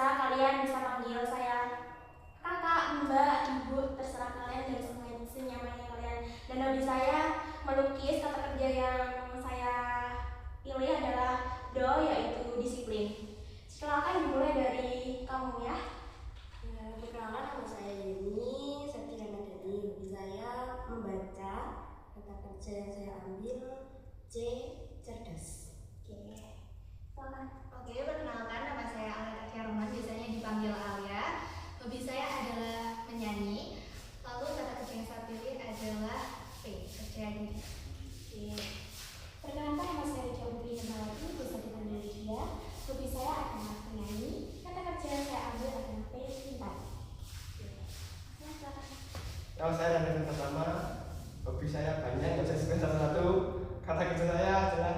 kalian bisa panggil saya kakak, mbak, ibu, terserah kalian dan senyamannya kalian. Dan hobi saya melukis. Kata kerja yang saya pilih adalah do, yaitu disiplin. Silakan dimulai dari kamu ya. Perkenalkan, nama saya Yuni Septiana Dani. Hobi saya membaca. Kata kerja yang saya ambil C, cerdas. Oke, silakan. Oke, perkenalkan, nama saya Alia Roman, biasanya dipanggil Alia. Hobi saya adalah menyanyi. Lalu kata kerja yang saya pilih adalah P, percaya diri. Oke. Perkenalkan, nama saya Jauhri Hemalati, bisa dipanggil dia. Hobi saya adalah menyanyi. Kata kerja yang saya ambil adalah P, pintar. Silakan. Kalau saya yang pertama, hobi saya banyak, yang saya suka salah satu. Kata kerja saya adalah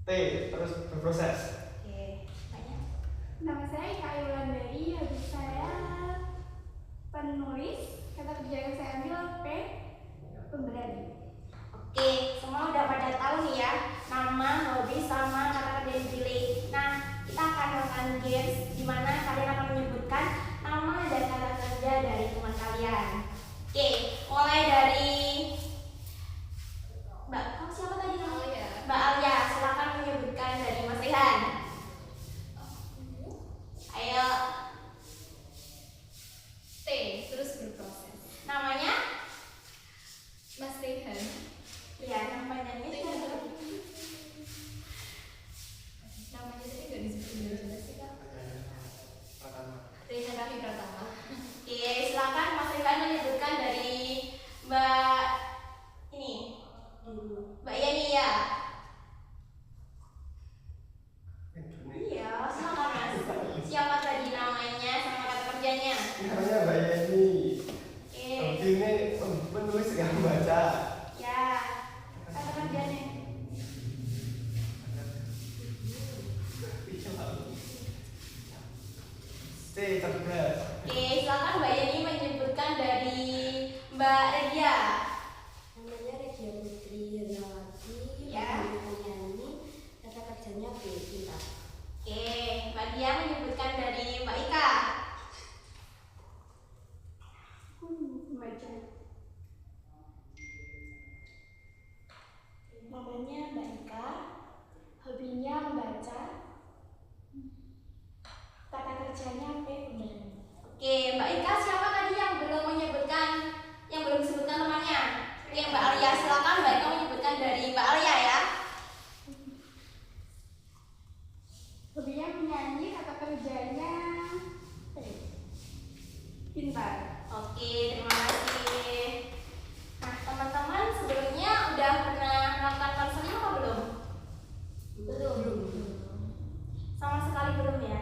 T, terus berproses. Oke, banyak. Nama saya Ika Yulandari, hobi saya penulis. Kata kerja yang saya ambil P, pemberani. Oke, semua udah pada tahu nih ya nama, hobi, sama kata kerja yang dipilih. Nah, kita akan melakukan games di mana kalian akan menyebutkan nama dan kata kerja dari teman kalian. Oke, mulai dari Mbak, kamu siapa tadi namanya? Alia. Mbak Alia, silakan menyebutkan dari Mas Rihan. Ayo, T, terus berproses. namanya? Mas Rehan. Ya, namanya Namanya tadi nggak disebut dengan jelas sih, Kak. Pertama. Rehan Raffi Pratama. Oke, silakan Mas Rihan menyebutkan dari Mbak ini. Mbak Yani ya. Iya, silakan Mas. Siapa tadi namanya sama kata kerjanya? Namanya Mbak Yeni. Oke. Hobi ini menulis juga membaca. Ya. Kata kerjanya. C, cerdas. Oke, silakan Mbak Yani menyebutkan dari Mbak Redia. Namanya Regia Putri Hernawati. Ya. Penyanyi. Kata kerjanya B, pintar. Oke, Mbak Dia menyebutkan dari Mbak Ika. Membaca. Namanya Mbak Ika. Hobinya membaca. Kata kerjanya P, pemberani. Oke, Mbak Ika, siapa tadi yang belum disebutkan temannya? Oke, Mbak Alia, silakan Mbak Ika menyebutkan dari Mbak Alia ya. Hobinya menyanyi. Kata kerjanya P, pintar. Oke, terima kasih. Nah, teman-teman sebelumnya udah pernah melakukan konseling apa belum? Belum. Sama sekali belum ya.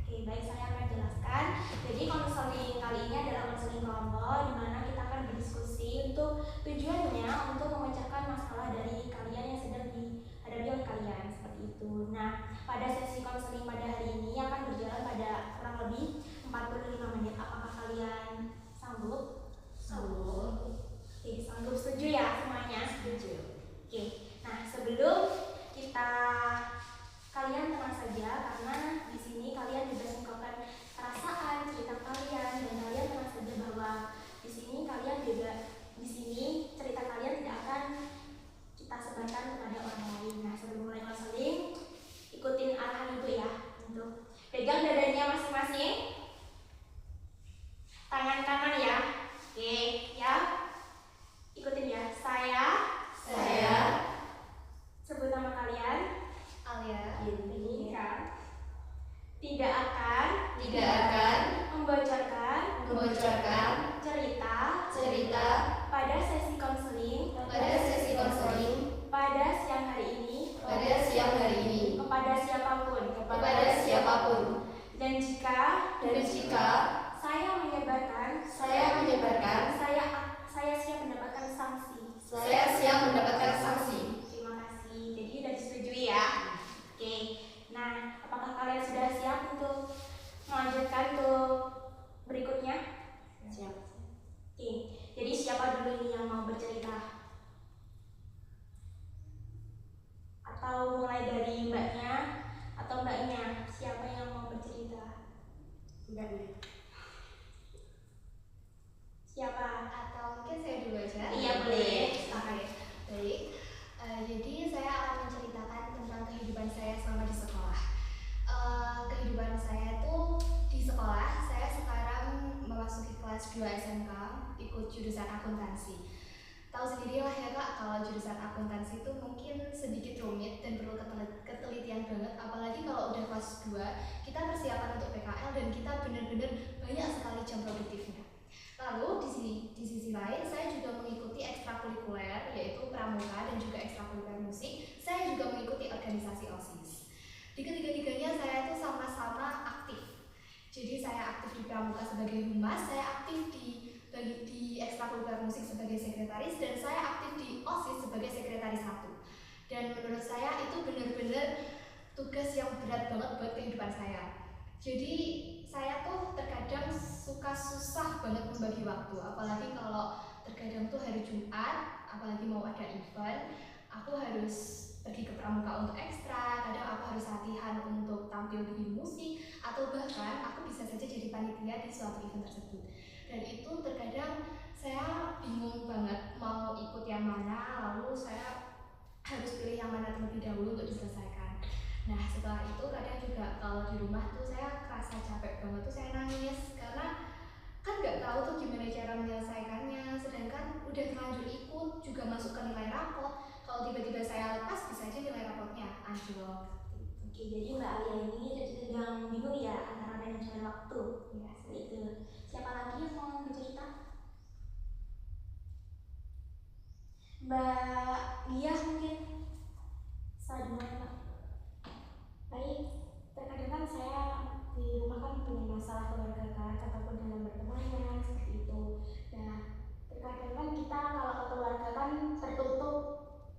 Oke, baik, saya akan jelaskan. Jadi konseling kali ini adalah konseling kelompok di mana kita akan berdiskusi untuk tujuannya untuk memecahkan masalah dari kalian yang sedang dihadapi oleh kalian seperti itu. Nah, pada sesi konseling pada hari ini akan berjalan pada kurang lebih 45 menit. Apakah kalian sanggup? Sanggup. Oke, sanggup, setuju ya semuanya? Setuju. Oke, nah sebelum kalian tenang saja karena di sini kalian juga mengungkapkan perasaan, cerita kalian, dan kalian tenang saja bahwa di sini cerita kalian tidak akan kita sebarkan kepada orang lain. Nah, sebelum mulai konseling, ikutin arahan ibu ya untuk pegang dadanya masing-masing, tangan kanan ya. Oke, ya. Ikutin ya. Saya sebut nama kalian. Alia. Ini ya. Tidak akan membocorkan cerita pada sesi konseling pada siang hari ini kepada siapapun. Dan jika saya menyebarkan saya siap mendapatkan sanksi. Terima kasih. Jadi sudah disetujui ya. Oke. Nah, apakah kalian sudah siap untuk melanjutkan untuk berikutnya? Siap. Oke. Jadi siapa dulu ini yang mau bercerita? Atau mulai dari mbaknya atau mbaknya? Siapa? 2 SMK ikut jurusan akuntansi. Tahu sendirilah ya Kak, kalau jurusan akuntansi itu mungkin sedikit rumit dan perlu ketelitian banget, apalagi kalau udah kelas 2 kita persiapan untuk PKL dan kita benar-benar banyak sekali jam produktifnya. Lalu di sisi lain saya juga mengikuti ekstrakurikuler yaitu pramuka dan juga ekstrakurikuler musik. Saya juga mengikuti organisasi OSIS. Di ketiga-tiganya saya itu sama-sama aktif. Jadi saya aktif di pramuka sebagai humas, saya aktif di ekstrakurikuler musik sebagai sekretaris, dan saya aktif di OSIS sebagai sekretaris 1. Dan menurut saya itu benar-benar tugas yang berat banget buat kehidupan saya. Jadi saya tuh terkadang suka susah banget membagi waktu, apalagi kalau terkadang tuh hari Jumat, apalagi mau ada event, aku harus pergi ke pramuka untuk ekstra, kadang aku harus latihan untuk tampil di musik, atau bahkan aku bisa saja jadi panitia di suatu event tersebut. Dan itu terkadang saya bingung banget mau ikut yang mana, lalu saya harus pilih yang mana terlebih dahulu untuk diselesaikan. Nah setelah itu kadang juga kalau di rumah tuh saya kerasa capek banget tuh saya nangis, karena kan nggak tahu tuh gimana cara menyelesaikannya, sedangkan udah terlanjur ikut juga masuk ke nilai rapot, kalau tiba-tiba saya lepas bisa aja nilai rapotnya anjlok. Oke, jadi Mbak Alia ini sedang bingung ya antara manajemen waktu. Ya, seperti itu. Siapa lagi yang mau bercerita? Mbak Lia mungkin. Saya dimulai Mbak. Baik, terkadang kan saya di rumah kan punya masalah keluarga kan, ataupun dalam bertemannya seperti itu. Nah, terkadang kan kita kalau ke keluarga kan tertutup,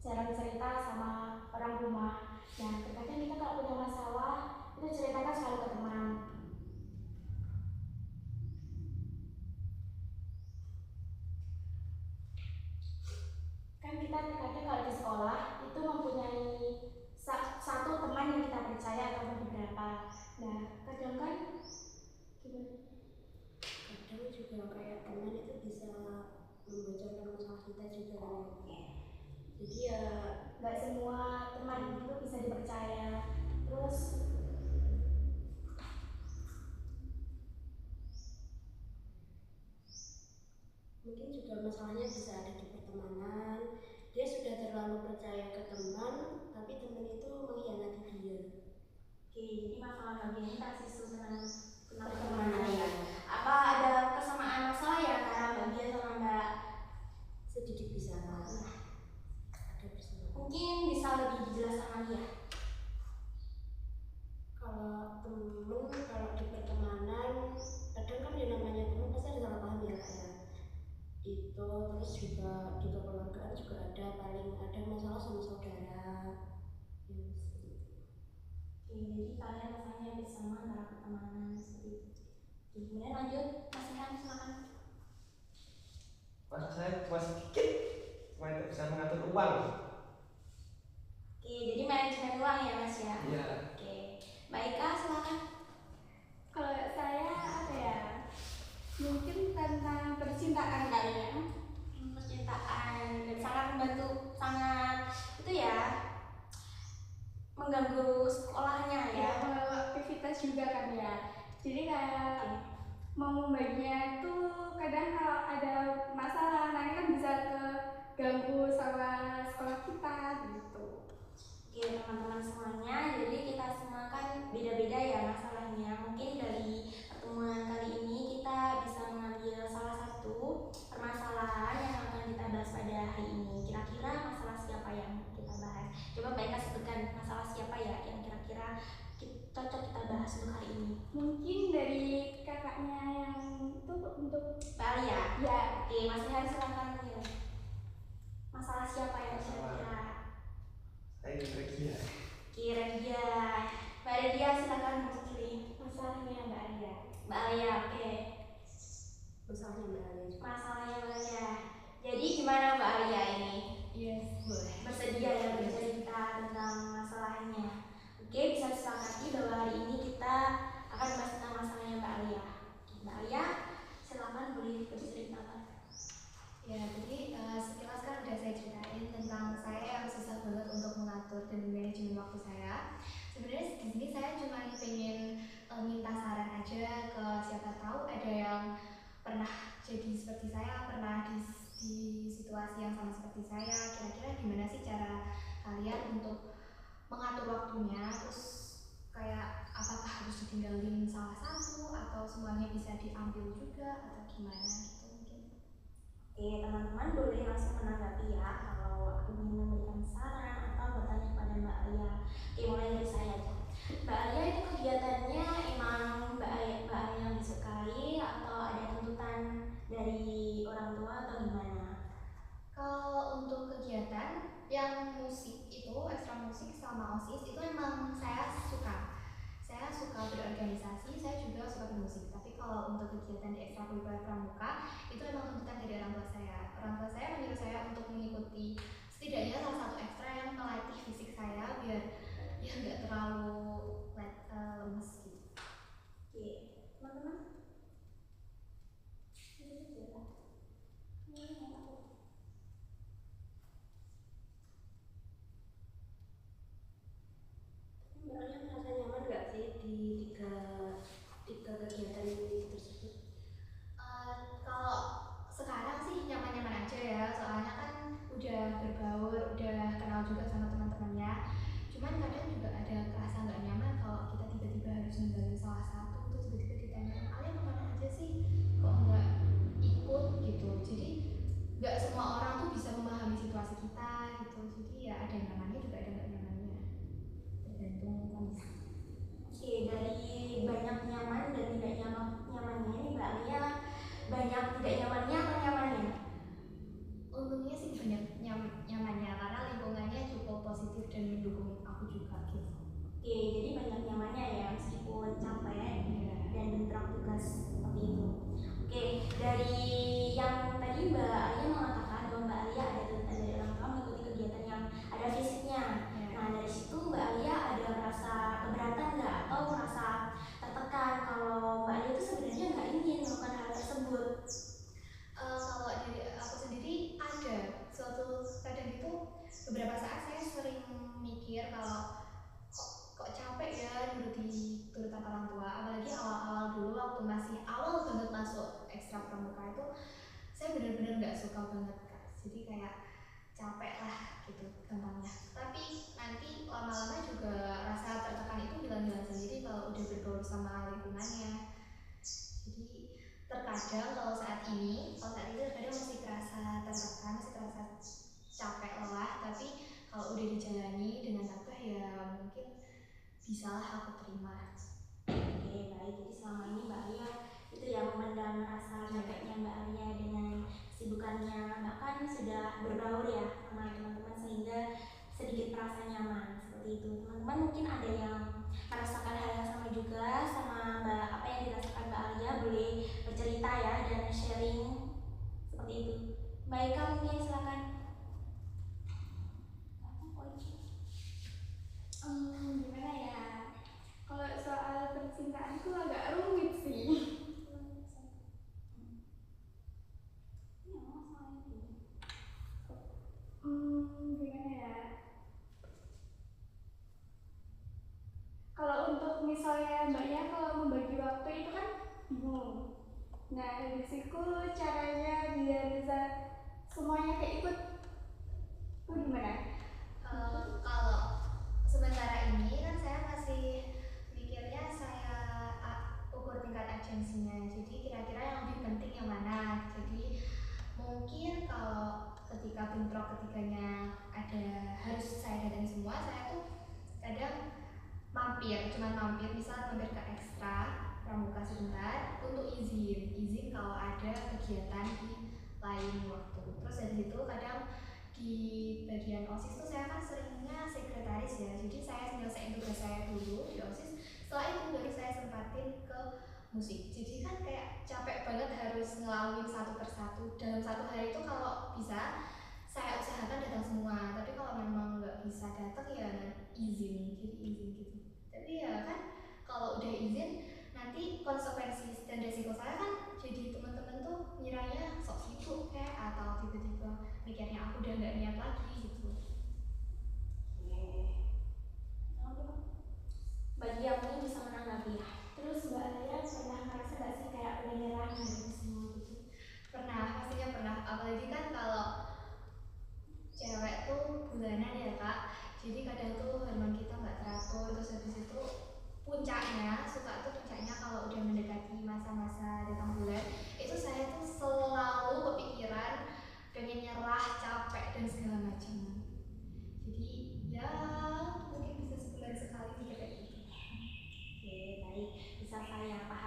jarang cerita sama orang rumah. Nah, terkadang kita kalau punya masalah itu ceritakan selalu ke teman. Kan kita terkadang kalau di sekolah itu mempunyai satu teman yang kita percaya atau beberapa. Nah, kadang kan gimana? Kadang juga kayak teman itu bisa membocorkan masalah kita juga kan. Jadi ya nggak semua teman itu bisa dipercaya. Terus mungkin juga masalahnya bisa ada di pertemanan. Dia sudah terlalu percaya ke teman, tapi teman itu mengkhianati dia. Oke, jadi masalah bagian ini transisi tentang pertemanan ya. Apa ada kesamaan masalah ya antara Mbak Lia sama Mbak? Sedikit bisa ada persamaan. Mungkin bisa lebih dijelaskan lagi ya. Kalau temen, kalau di pertemanan, kadang kan yang namanya teman pasti ada salah paham ya Kak ya. Itu terus juga di kekeluargaan juga ada, paling ada masalah sama saudara. Jadi kalian rasanya hampir sama antara pertemanan seperti itu. Kemudian lanjut, Mas Ihan silakan. Masa saya cuma sedikit, cuma tidak bisa mengatur uang. Oke, jadi manajemen uang ya Mas ya. Iya. Oke, Mbak Ika silakan. Kalau saya apa ya? Mungkin tentang percintaan kali ya. Percintaan sangat membantu, sangat itu ya, mengganggu sekolahnya ya. Ya, mengganggu aktivitas juga kan ya. Jadi kayak mau membaginya tuh kadang kalau ada masalah nanti kan bisa keganggu sama sekolah kita gitu. Oke teman-teman semuanya, jadi kita semua kan beda-beda ya masalahnya. Mungkin dari pertemuan kali ini kita bisa mengambil salah satu permasalahan yang akan kita bahas pada hari ini. Kira-kira masalah siapa yang kita bahas? Coba Mbak Ika sebutkan masalah siapa ya yang kira-kira cocok kita bahas untuk hari ini. Mungkin dari kakaknya yang itu untuk Mbak Alia. ya. Oke, Mas Rehan silakan menilai. Masalah siapa yang kira-kira? Saya Regia. Kira dia. Mbak Regia silakan mewakili Masalahnya Mbak Alia. Mbak Alia, oke. Masalahnya Mbak Alia. Masalahnya Mbak Alia. Jadi gimana Mbak Alia ini? Yes, boleh. Bersedia ya bercerita tentang masalahnya. Oke, bisa disepakati bahwa hari ini kita akan bahas tentang masalahnya Mbak Alia. Mbak Alia, silakan boleh bercerita. Ya, jadi sekilas kan udah saya ceritain tentang saya yang susah banget untuk mengatur dan manajemen waktu saya. Sebenarnya di sini saya cuma pengen minta saran aja ke siapa tahu ada yang pernah jadi situasi yang sama seperti saya, kira-kira gimana sih cara kalian untuk mengatur waktunya, terus kayak apakah harus ditinggalin salah satu atau semuanya bisa diambil juga atau gimana gitu mungkin. Oke, teman-teman boleh langsung menanggapi ya kalau ingin memberikan saran atau bertanya kepada Mbak Alia. Oke, mulai dari saya aja. Mbak Alia itu kegiatannya emang Mbak Alia yang disukai atau ada tuntutan dari orang tua atau gimana? Kalau untuk kegiatan yang musik itu, ekstra musik sama OSIS itu emang saya suka. Saya suka berorganisasi, saya juga suka bermusik. Tapi kalau untuk kegiatan di ekstrakurikuler pramuka itu emang tuntutan dari orang tua saya. Orang tua saya menyuruh saya untuk mengikuti setidaknya salah satu ekstra yang melatih fisik saya biar ya nggak terlalu lemes gitu. Oke, teman-teman. Mbak Alia merasa nyaman nggak sih di tiga kegiatan ini tersebut? Kalau sekarang sih nyaman-nyaman aja ya, soalnya kan udah berbaur, udah kenal juga sama teman-temannya. Cuman kadang juga ada kerasa nggak nyaman kalau kita tiba-tiba harus ninggalin salah satu, terus tiba-tiba ditanyain kalian kemana aja sih, kok nggak ikut gitu. Jadi nggak semua orang tuh bisa memahami situasi kita gitu. Jadi ya ada yang nyamannya juga ada nggak nyamannya, tergantung kondisi. Oke, dari banyak nyaman dan tidak nyamannya ini Mbak Alia banyak tidak nyamannya atau nyamannya? Untungnya sih banyak nyamannya karena lingkungannya cukup positif dan mendukung aku juga gitu. Oke, jadi banyak nyamannya ya meskipun capek dan bentrok tugas seperti itu. Oke, dari yang tadi Mbak Alia mengatakan bahwa Mbak Alia ada tuntutan dari orang tua mengikuti kegiatan yang ada fisiknya. Nah, dari situ Mbak Alia ada merasa keberatan nggak atau merasa tertekan kalau Mbak Alia itu sebenarnya nggak ingin melakukan hal tersebut? Kalau dari aku sendiri ada suatu kadang itu beberapa saat saya sering mikir kalau kok capek ya nuruti turutan orang tua, apalagi awal-awal dulu waktu masih awal banget masuk ekstra pramuka itu saya benar-benar nggak suka banget Kak. Jadi kayak capek lah gitu gampangnya. Tapi nanti lama-lama juga rasa tertekan itu hilang-hilang sendiri kalau udah bergaul sama lingkungannya. Jadi terkadang kalau saat ini terkadang masih terasa tertekan, masih terasa capek lelah, tapi kalau udah dijalani dengan tabah ya mungkin bisalah aku terima. Oke, baik. Jadi selama ini Mbak Alia itu ya memendam rasa capeknya Mbak Alia dengan kesibukannya, bahkan sudah berbaur ya sama teman-teman sehingga sedikit merasa nyaman seperti itu. Teman-teman mungkin ada yang merasakan hal yang sama juga sama Mbak, apa yang dirasakan Mbak Alia, boleh bercerita ya dan sharing seperti itu. Mbak Eka mungkin silakan. Gimana ya? Kalau soal percintaan itu agak rumit sih. Gimana ya? Kalau untuk misalnya mbaknya kalau membagi waktu itu kan bingung. Nah, dari situ caranya biar bisa semuanya keikut itu gimana? Kalau sementara ini kan saya masih mikirnya saya ukur tingkat agensinya, jadi kira-kira yang lebih penting yang mana. Jadi mungkin kalau ketika bentrok ketiganya ada harus saya datang semua, saya tuh kadang cuman mampir misal mampir ke ekstra pramuka sebentar untuk izin kalau ada kegiatan di lain waktu. Terus dari situ kadang di bagian OSIS tuh saya kan seringnya sekretaris ya, jadi saya nyelesain tugas saya dulu di OSIS, setelah itu baru saya sempatin ke musik. Jadi kan kayak capek banget harus ngelaluin satu persatu. Dalam satu hari itu kalau bisa saya usahakan datang semua, tapi kalau memang nggak bisa datang ya izin gitu. Tapi ya kan kalau udah izin nanti konsekuensi dan resiko saya kan jadi teman-teman tuh ngiranya sok sibuk kayak atau tiba-tiba mikirnya aku udah nggak niat lagi gitu. Bagi yang mungkin bisa menanggapi ya. Terus Mbak Alia pernah merasa nggak sih kayak udah nyerah dari semua gitu? Pastinya pernah, apalagi kan kalau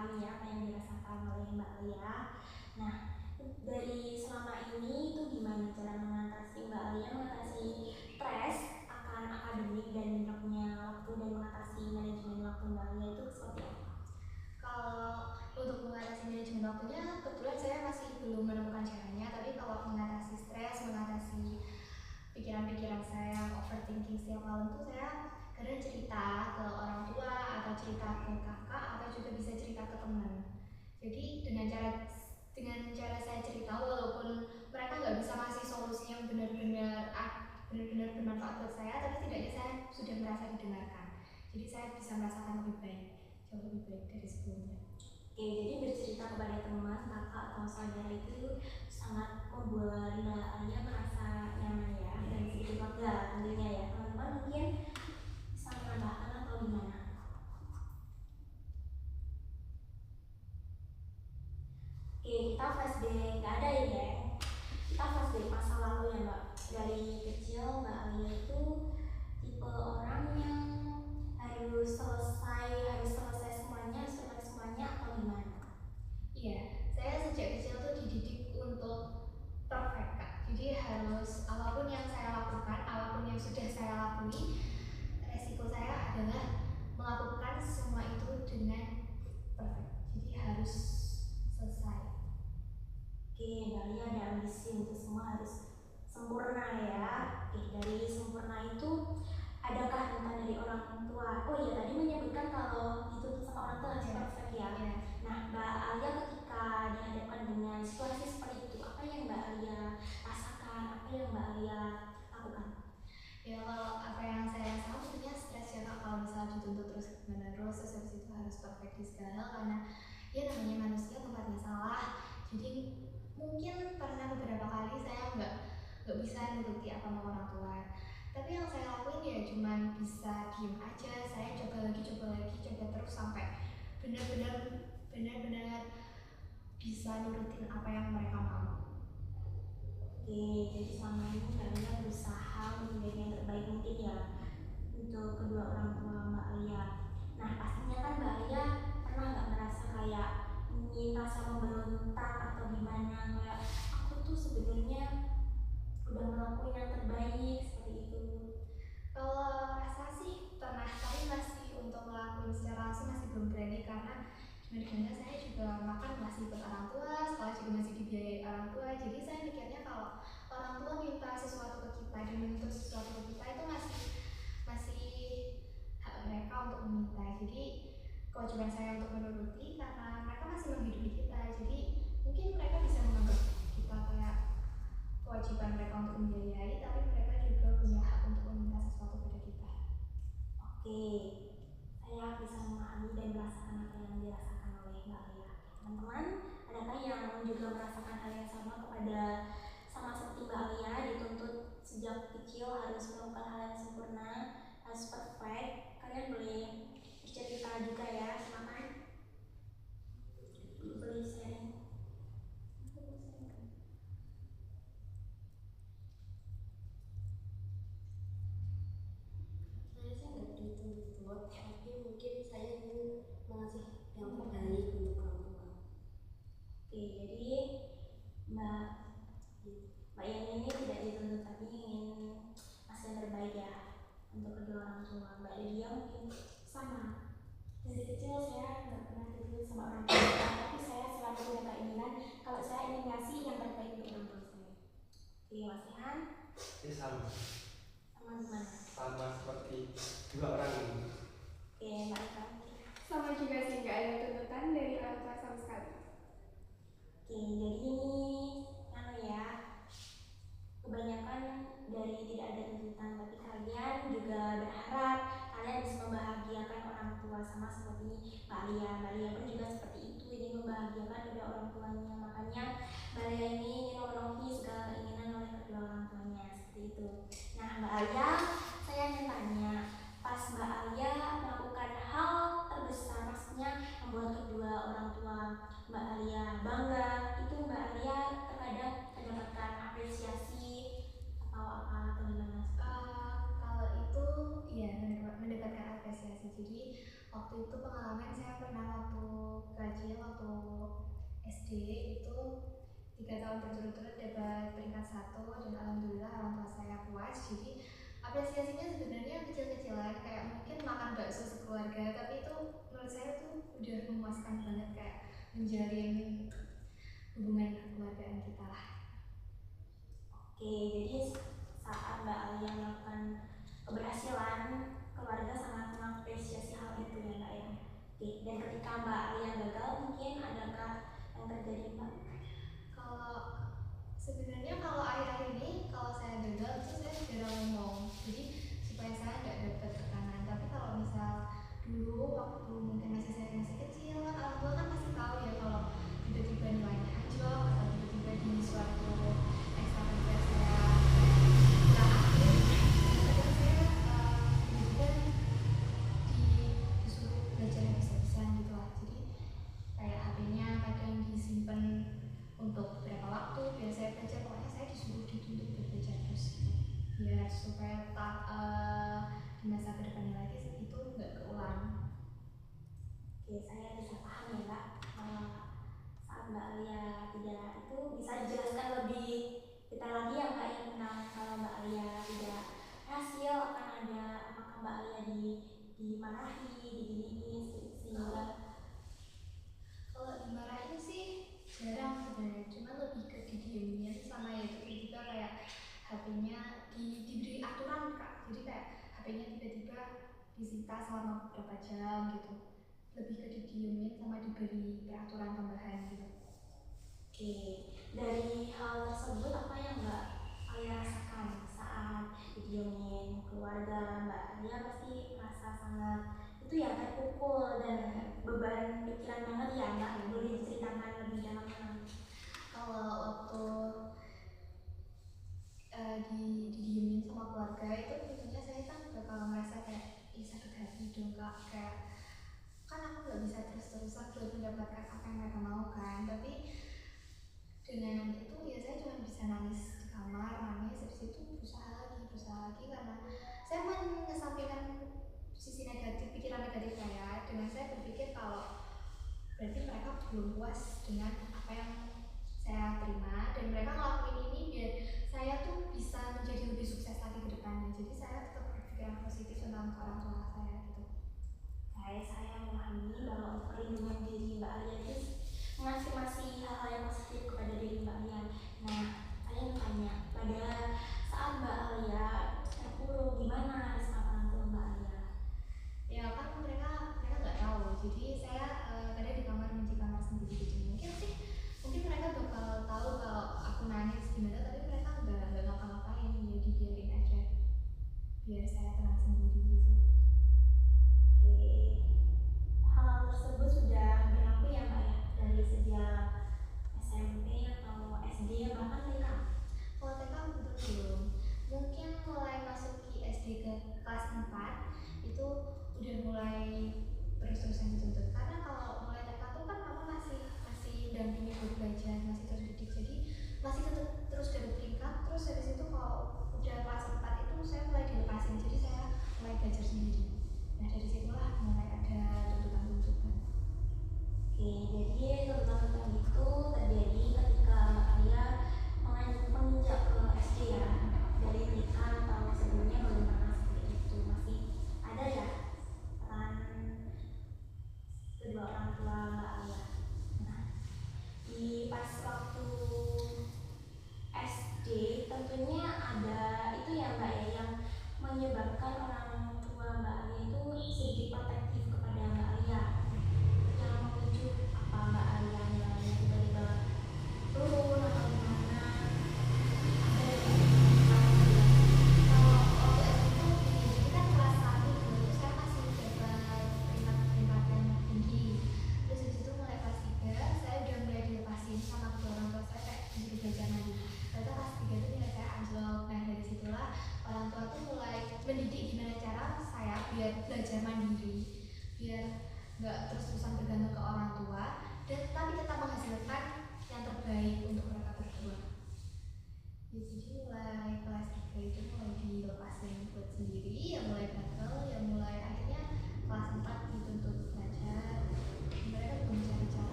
dipahami ya apa yang dirasakan oleh Mbak Alia. Nah, dari selama ini itu gimana cara mengatasi Mbak Alia mengatasi stres akan akademik dan banyaknya waktu dan mengatasi manajemen waktu Mbak Alia itu seperti apa? Kalau untuk mengatasi manajemen waktunya, kebetulan saya masih belum menemukan caranya. Tapi kalau mengatasi stres, mengatasi pikiran-pikiran saya yang overthinking setiap malam tuh saya kadang cerita ke orang tua atau cerita ke kakak atau juga bisa cerita ke teman. Jadi dengan cara saya cerita, walaupun mereka nggak bisa ngasih solusi yang benar-benar bermanfaat buat saya, tapi setidaknya saya sudah merasa didengarkan. Jadi saya bisa merasakan lebih baik, jauh lebih baik dari sebelumnya. Oke, jadi bercerita kepada teman, kakak atau saudara itu sangat membuat Mbak Alia merasa nyaman ya dan sedikit lega tentunya ya. Teman-teman mungkin bisa menambahkan atau gimana? Oke, kita flashback, nggak ada ya Deng? Kita flashback masa lalu ya Mbak. Dari kecil Mbak Alia itu tipe orang yang harus selesai semuanya, atau gimana? Iya, saya sejak kecil tuh dididik untuk perfect Kak. Jadi harus apapun yang saya lakukan, apapun yang sudah saya lakoni, resiko saya adalah melakukan semua itu dengan perfect. Jadi harus selesai. Oke, Mbak Alia ada ambisi untuk semua harus sempurna ya. Oke, dari sempurna itu adakah hintan dari orang tua? Oh iya, tadi menyebutkan kalau dituntut sama orang tua harus perfect ya. Iya. Nah, Mbak Alia ketika dihadapkan dengan situasi seperti itu, apa yang Mbak Alia rasakan? Apa yang Mbak Alia lakukan? Ya kalau apa yang saya rasakan tentunya stres ya Kak, kalau misalnya dituntut terus menerus terus habis itu harus perfect di segala hal, karena ya namanya manusia tempatnya salah. Jadi mungkin pernah beberapa kali saya nggak bisa nuruti apa mau orang tua, tapi yang saya lakuin ya cuman bisa diem aja. Saya coba lagi coba terus sampai benar-benar bisa nurutin apa yang mereka mau. Oke, jadi selama ini Mbak Alia berusaha menjadi yang terbaik mungkin ya untuk kedua orang tua Mbak Alia. Nah, pastinya kan Mbak Alia pernah nggak merasa kayak ingin rasa memberontak atau gimana, kayak aku tuh sebenarnya udah ngelakuin yang terbaik seperti itu. Kalau rasa sih pernah, tapi masih untuk ngelakuin secara langsung masih belum berani, karena gimana saya juga makan masih ikut orang tua, sekolah juga masih dibiayai orang tua. Jadi saya mikirnya kalau orang tua minta sesuatu ke kita dan menuntut sesuatu ke kita itu masih hak mereka untuk meminta. Jadi kewajiban saya untuk menuruti karena mereka masih menghidupi kita. Jadi mungkin mereka bisa menganggap kita kayak kewajiban mereka untuk membiayai, tapi mereka juga punya hak untuk meminta sesuatu pada kita. Oke, saya bisa memahami dan merasakan apa yang dirasakan oleh Mbak Alia. Teman-teman, adakah yang juga merasakan hal yang sama seperti Mbak Alia, dituntut sejak kecil harus melakukan hal yang sempurna, harus perfect? Kalian boleh bercerita juga ya, silakan. Boleh sharing. Saya nggak dituntut, tapi mungkin saya ingin mengasih yang terbaik untuk orang tua. Oke, jadi Mbak Yani ini tidak dituntut tapi ingin ngasih yang terbaik ya untuk kedua orang tua. Mbak Lydia mungkin Sama. Dari kecil saya nggak pernah dituntut sama orang tua, tapi saya selalu punya keinginan kalau saya ingin ngasih yang terbaik untuk orang tua saya. Oke, Mas Ihan Sama gimana? sama seperti dua orang ini. Oke, Mbak Ika mungkin. Sama juga sih, nggak ada tuntutan dari orang tua sama sekali. Oke, jadi ini ya, kebanyakan dari tidak ada tuntutan, tapi kalian juga berharap kalian bisa membahagiakan orang tua sama seperti Mbak Alia. Mbak Alia pun juga seperti itu, ingin membahagiakan kedua orang tuanya. Makanya Mbak Alia ini ingin memenuhi segala keinginan oleh kedua orang tuanya, seperti itu. Nah, Mbak Alia, saya ingin tanya, pas Mbak Alia melakukan hal terbesar, maksudnya membuat kedua orang tua Mbak Alia bangga, itu Mbak Alia terkadang mendapatkan apresiasi atau apa atau gimana? Kalau itu ya mendapatkan apresiasi. Jadi waktu itu pengalaman saya pernah waktu ke kecil waktu SD itu 3 tahun berturut-turut dapat peringkat 1 dan alhamdulillah orang tua saya puas. Jadi apresiasinya sebenarnya kecil-kecilan, kayak mungkin makan bakso sekeluarga, tapi itu menurut saya tuh udah memuaskan banget, kayak menjalin hubungan kekeluargaan kita lah. Oke, jadi saat Mbak Alia melakukan keberhasilan, keluarga sangat mengapresiasi hal itu ya Mbak ya. Oke, dan ketika Mbak Alia gagal, mungkin adakah yang terjadi Mbak? Kalau sebenarnya kalau akhir-akhir ini kalau saya gagal itu saya jarang ngomong, jadi supaya saya nggak dapat tekanan. Tapi kalau misal dulu waktu mungkin saya masih kecil kan orang tua kan pasti tahu ya kalau tiba-tiba nilainya anjlok atau tiba-tiba di suatu ekstrakurikuler saya nggak aktif, kadang saya tiba-tiba disuruh belajar yang bisa-bisa gitu lah. Jadi kayak HP-nya kadang disimpan untuk beberapa waktu biar saya belajar, pokoknya saya disuruh dituntut untuk belajar terus gitu. Biar supaya di masa kedepannya lagi itu nggak keulang. Oke, saya bisa paham ya Mbak. Saat Mbak Alia tidak itu bisa dijelaskan lebih detail lagi ya Mbak yang tentang kalau Mbak Alia tidak berhasil akan ada apakah Mbak Alia dimarahi, diginiin sehingga Kalau dimarahin sih jarang sebenarnya, cuma lebih ke didiemin sama ya itu tiba-tiba kayak HP-nya diberi aturan Kak, jadi kayak HP-nya tiba-tiba disita selama beberapa jam gitu, lebih ke didiemin sama diberi peraturan tambahan gitu. Oke, dari hal tersebut apa yang Mbak Alia rasakan saat didiemin keluarga? Mbak Alia pasti merasa sangat itu ya terpukul dan beban pikiran banget ya Mbak. Boleh diceritakan lebih dalam lagi? Kalau waktu didiemin sama keluarga itu tentunya saya kan bakal merasa kayak sakit hati dong Kak, kayak kan aku nggak bisa terus-terusan buat mendapatkan apa yang mereka mau kan. Tapi dengan itu ya saya cuma bisa nangis di kamar, nangis habis itu berusaha lagi karena saya mengesampingkan sisi negatif, pikiran negatif saya, dengan saya berpikir kalau berarti mereka belum puas dengan apa yang saya terima dan mereka ngelakuin ini biar saya tuh bisa menjadi lebih sukses lagi ke depannya. Jadi saya tetap berpikiran positif tentang orang tua saya gitu. Saya memahami bahwa perlindungan diri Mbak Alia itu masih hal-hal yang positif kepada diri Mbak Alia. Nah, saya mau tanya, pada saat Mbak Alia terpuruk, gimana respon orang tua Mbak Alia? Ya kan mereka nggak tahu, jadi saya kadang di kamar mencuci kamar sendiri gitu. Mungkin mereka bakal tahu kalau aku nangis gimana, tapi mereka nggak ngapa-ngapain, ya dibiarin aja biar saya tenang sendiri gitu. Oke, hal tersebut sudah berlaku ya Mbak ya, dari sejak SMP atau SD bahkan TK? Kalau TK belum, mungkin mulai masuki SD ke kelas 4 itu udah mulai terus-terusan dituntut, karena kalau mulai TK tuh kan aku masih dampingin buat belajar, masih terus didik, jadi masih tetap terus dapat peringkat. Terus habis itu kalau udah kelas 4 itu saya mulai dilepasin, jadi saya mulai belajar sendiri. Nah dari situlah mulai ada tuntutan-tuntutan. Oke, jadi tuntutan itu terjadi ketika Mbak Alia menginjak ke SD ya, dari TK atau sebelumnya belum pernah seperti itu, masih ada ya peran kedua orang tua Mbak Alia. Nah, di pas waktu SD tentunya ada itu ya Mbak ya yang menyebabkan orang tua Mbak Alia itu sedikit protektif kepada Mbak Alia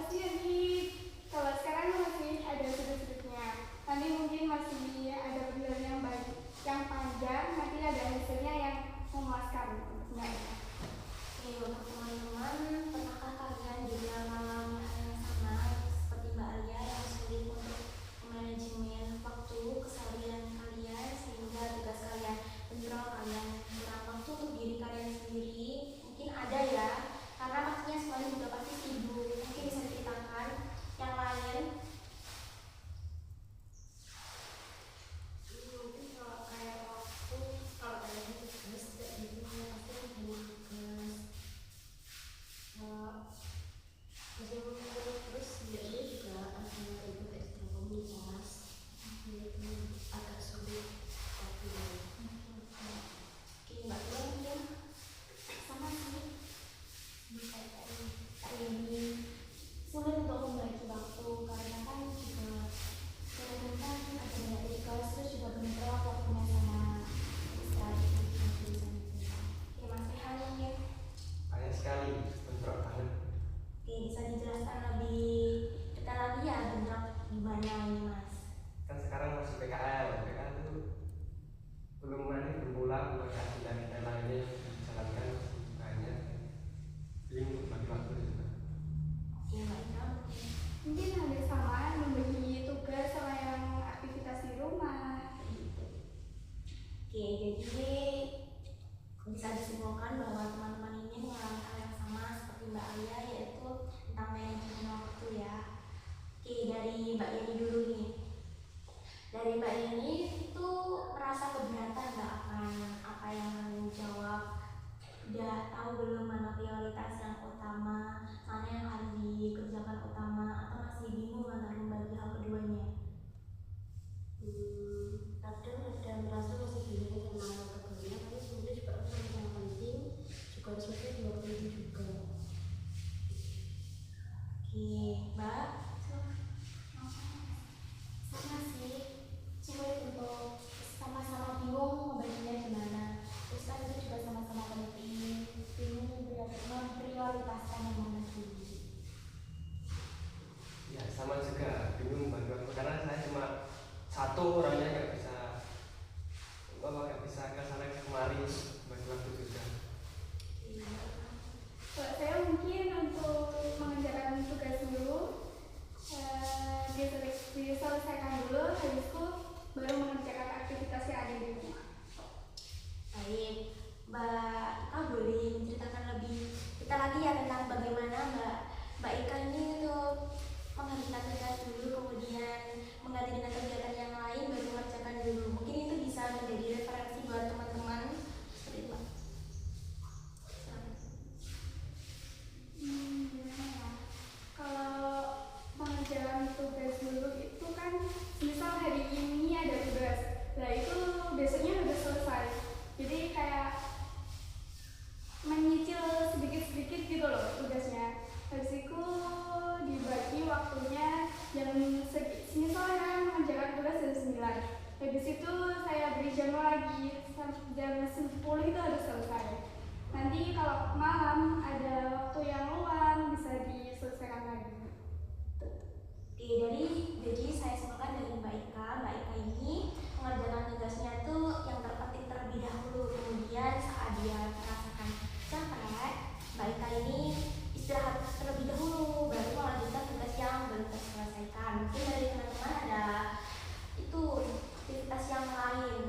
pasti nanti kalau sekarang masih ada sudut-sudutnya. Nanti mungkin masih ada perjalanan yang baik, yang panjang. Nanti ada hasilnya yang memuaskan untuk mereka. Oke, untuk teman-teman, pernahkah kalian juga mengalami hal yang sama seperti Mbak Alia yang sulit untuk manajemen waktu keseharian kalian sehingga tugas kalian bentrok, kalian kurang waktu untuk diri kalian sendiri? Mungkin ada ya, karena pastinya semuanya juga pasti sibuk. Mungkin bisa diceritakan yang lain. Mungkin kalau kayak waktu, kalau kayak tugas tidak gitu pasti kan banyak tugas. Meskipun terus biasanya juga ada ikut ekstra komunitas, itu agak sulit waktunya. Oke, Mbak Tia mungkin Sama sih, bisa kayak ini sulit untuk membagi waktu karena kan juga kadang kan ada banyak tugas terus juga bentrok waktunya sama istirahat jurusan itu. Oke, Mas Rehan mungkin. Banyak sekali, bentrok banget. Oke, bisa dijelaskan lebih detail lagi ya bentrok gimana ini Mas? Kan sekarang masih PKL itu belum pulang, maka agenda lainnya yang dijalankan masih banyak. Jadi untuk bagi waktu juga. Oke, Mbak Ika mungkin. Mungkin hampir sama, membagi tugas sama yang aktivitas di rumah gitu. Oke, jadi bisa disimpulkan bahwa teman-teman ini mengalami hal yang sama seperti Mbak Alia, yaitu tentang manajemen waktu ya. Oke, dari Mbak Yani dulu nih. Dari Mbak Yani itu merasa keberatan nggak akan apa yang kalian jawab? Udah tahu belum mana prioritas yang utama, mana yang harus dikerjakan utama, atau masih bingung antara membagi hal keduanya? Kadang ada merasa masih bingung sama keduanya, tapi sebenarnya juga ada yang penting juga harus sesuai di waktu itu juga. Oke, Mbak. Sama sih, sulit untuk sama-sama bingung membaginya gimana. Terus kan itu juga sama-sama penting, bingung memprioritaskan yang mana dulu. Ya sama juga, bingung bagi waktu karena saya cuma satu orangnya nggak bisa ke sana ke kemari bagi waktu juga. Kalau saya mungkin untuk mengerjakan tugas dulu, diselesaikan dulu, habis itu baru mengerjakan aktivitas yang ada di rumah. Baik, Mbak Ika boleh menceritakan lebih kita lagi ya tentang bagaimana Mbak Ika ini untuk mengerjakan tugas dulu, kemudian mengganti dengan kegiatan yang lain, baru mengerjakan dulu. Mungkin itu bisa menjadi referensi buat teman-teman seperti itu. Gimana ya? Kalau mengerjakan tugas dulu itu kan, misal hari ini ada tugas, nah itu besoknya udah selesai. Jadi kayak menyicil sedikit-sedikit gitu loh tugasnya. Habis itu dibagi waktunya jam misalnya kan mengerjakan tugas jam 9. Habis itu saya beri jam lagi jam 10 itu harus selesai. Nanti kalau malam ada waktu yang luang bisa diselesaikan lagi. Oke, jadi saya simpulkan dari Mbak Ika ini mengerjakan tugasnya tuh yang terpenting terlebih dahulu, kemudian saat dia merasakan capek, Mbak Ika ini istirahat terlebih dahulu, baru melanjutkan tugas yang belum terselesaikan. Mungkin dari teman-teman ada itu aktivitas yang lain.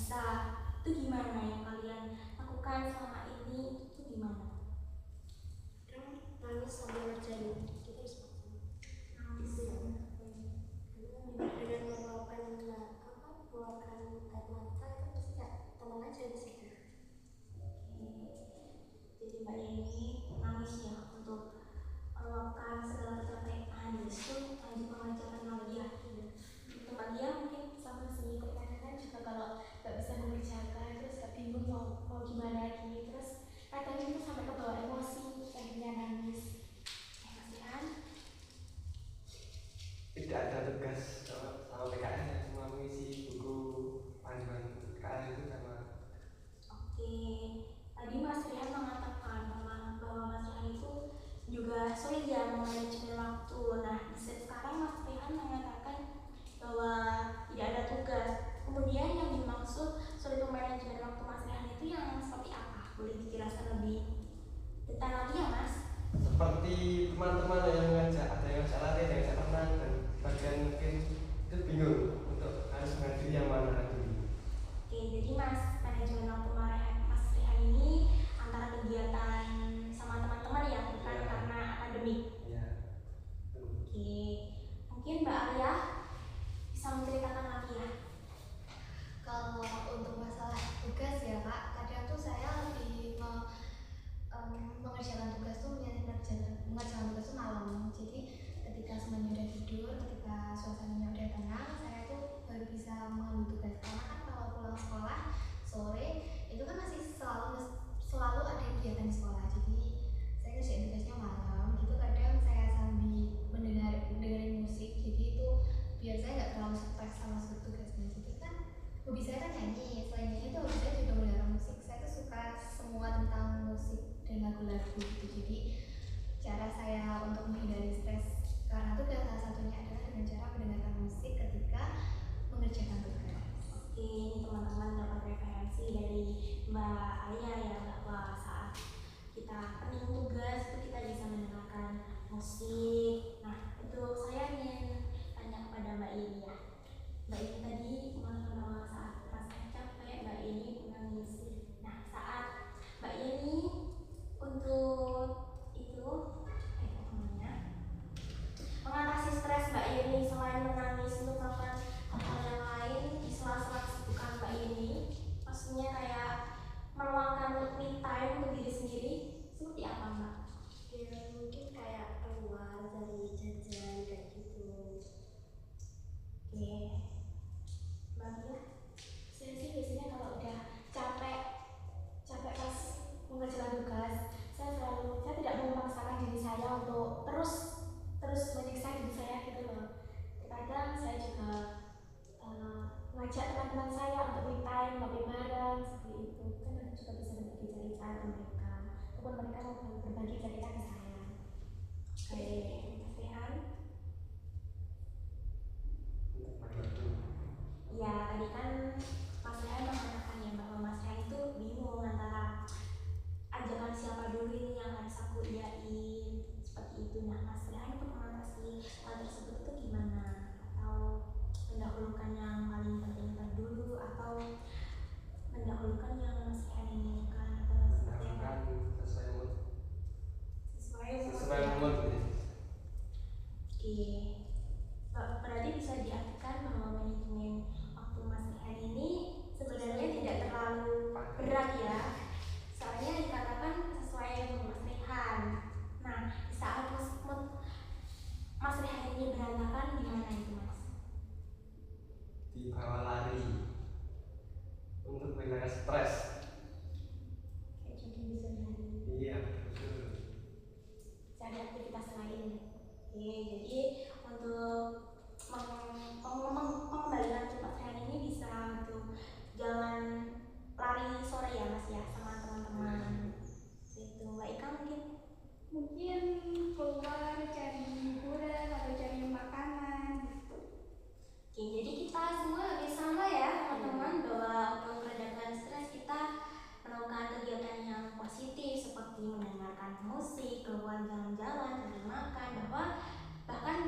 bisa. Itu gimana yang kalian lakukan selama ini? Itu gimana? Nangis sambil ngerjain kita bisa Nangis ya. dengan meluapkan mengeluarkan air mata itu pasti ya tenang aja di situ. Jadi Mbak Yeni nangis ya untuk meluapkan segala capaian itu lanjut mengajarkan lagi ya. Untuk Mbak Dia mungkin Sama sih, kadang-kadang juga kalau nggak bisa mengerjakan terus nggak bingung mau gimana lagi, terus kadang itu sampai ke bawah emosi, akhirnya nangis. Mas Rihan. Tidak ada tugas sama PKN ya, cuma mengisi buku panduan PKN itu sama. Oke, tadi Mas Rihan mengatakan bahwa Mas Rihan itu juga sulit ya memanajemen waktu. Nah, sekarang Mas Rihan mengatakan bahwa tidak ada tugas. Kemudian yang dimaksud sulit memanajemen waktu Mas Rihan itu yang seperti apa? Boleh dijelaskan lebih detail lagi ya Mas? Seperti teman-teman yang ngajak, ada yang ngajak lari, ada yang ngajak renang, dan bagian mungkin itu bingung untuk harus menghadiri yang mana dulu. Oke, jadi Mas manajemen waktu Mas Rihan ini antara kegiatan sama teman-teman ya, bukan Ya. karena akademik. Ya. Oke, mungkin Mbak Alia bisa menceritakan lagi ya. Kalau untuk masalah tugas ya Kak, kadang tuh saya lebih mengerjakan tugas tuh mengerjakan tugas tuh malam. Jadi ketika semuanya udah tidur, ketika suasananya udah tenang, saya tuh baru bisa mengambil tugas. Karena kan kalau pulang sekolah sore itu kan masih selalu ada kegiatan di sekolah. Jadi saya ngerjain tugasnya malam. Gitu kadang saya sambil dengerin musik. Jadi itu biar saya nggak terlalu stres sama tugasnya. Jadi kan hobi saya kan nyanyi. Selain nyanyi itu hobi saya juga mendengar musik. Saya tuh suka semua tentang musik dan lagu-lagu gitu. Jadi cara saya untuk menghindari stres karena tugas salah satunya adalah dengan cara mendengarkan musik ketika mengerjakan tugas. Oke, ini teman-teman dapat referensi dari Mbak Alia ya, bahwa saat kita pening tugas itu kita bisa mendengarkan musik. Nah, itu saya ingin tanya kepada Mbak Ini ya. Mbak Ini tadi mengatakan bahwa saat merasa capek Mbak Ini menangis. Nah, saat Mbak Ini untuk itu mengatasi stres Mbak Yeni selain menangis untuk melakukan hal yang lain di sela-sela kesibukan Mbak Yeni, maksudnya kayak meluangkan me time untuk diri sendiri seperti apa Mbak? Ya mungkin kayak keluar dari jajan kayak gitu. Oke, Mbak Dia? Saya sih biasanya kalau udah capek pas mengerjakan tugas, saya tidak mau memaksakan diri saya untuk terus menyiksa diri saya gitu loh. Kadang saya juga ngajak teman-teman saya untuk me time, ngopi bareng seperti itu. Kan aku juga bisa berbagi cerita ke mereka, ataupun mereka mau berbagi cerita ke saya. Oke, Mas Rihan? Untuk bagi waktu. Iya, tadi kan Mas Rihan mengatakan ya bahwa Mas Rihan itu bingung antara ajakan siapa dulu ini yang harus aku iyain seperti itu. Nah, Mas Rihan untuk mengatasi hal tersebut itu gimana? Atau mendahulukan yang paling penting dulu atau mendahulukan yang Mas Rihan inginkan atau seperti apa? Mendahulukan sesuai mood. Sesuai Mood ya. Oke, berarti bisa diartikan bahwa manajemen waktu Mas Rihan ini sebenarnya tidak terlalu berat ya. Soalnya dikatakan sesuai dengan Mas Rihan. Nah, di saat mood Mas Rihan ini berantakan gimana itu Mas? Dibawa lari untuk menghilangkan stres. Kayak jogging di sore hari, Iya, betul. cari aktivitas lain. Oke, jadi untuk mengembalikan Mas Rihan ini bisa untuk jalan lari sore ya Mas ya sama teman-teman. Itu Mbak Ika Mungkin keluar cari hiburan atau cari makanan gitu. Oke, jadi kita semua harus sama ya teman-teman bahwa untuk meredakan stres kita melakukan kegiatan yang positif seperti mendengarkan musik, keluar jalan-jalan, cari makan, bahwa bahkan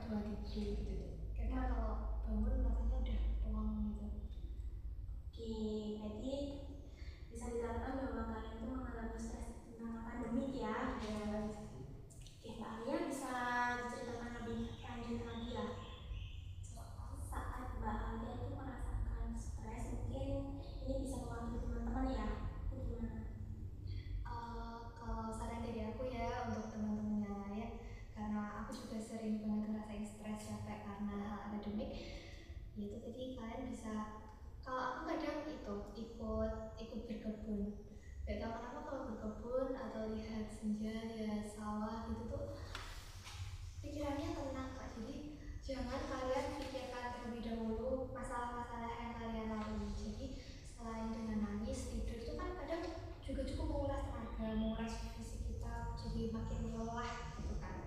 kedua tidur gitu. Karena kalau bangun rasanya udah plong gitu. Oke, berarti bisa dikatakan bahwa kalian tuh mengalami stres tentang akademik ya. Oke, Mbak Alia bisa diceritakan lebih lanjut lagi ya. Saat Mbak Alia tuh merasakan stres, mungkin ini bisa mewakili teman-teman ya. Itu gimana? Kalau saran dari aku ya untuk teman-teman yang lain, karena aku juga sering banget ngerasain stres capek karena hal akademik, yaitu tadi kalian bisa, kalau aku kadang ikut berkebun. Gak tau kenapa kalau berkebun atau lihat senja, lihat sawah gitu tuh pikirannya tenang Kak. Jadi jangan kalian pikirkan terlebih dahulu masalah-masalah yang kalian lalui. Jadi selain dengan nangis, tidur itu kan kadang juga cukup menguras tenaga, menguras fisik kita, jadi makin lelah gitu kan.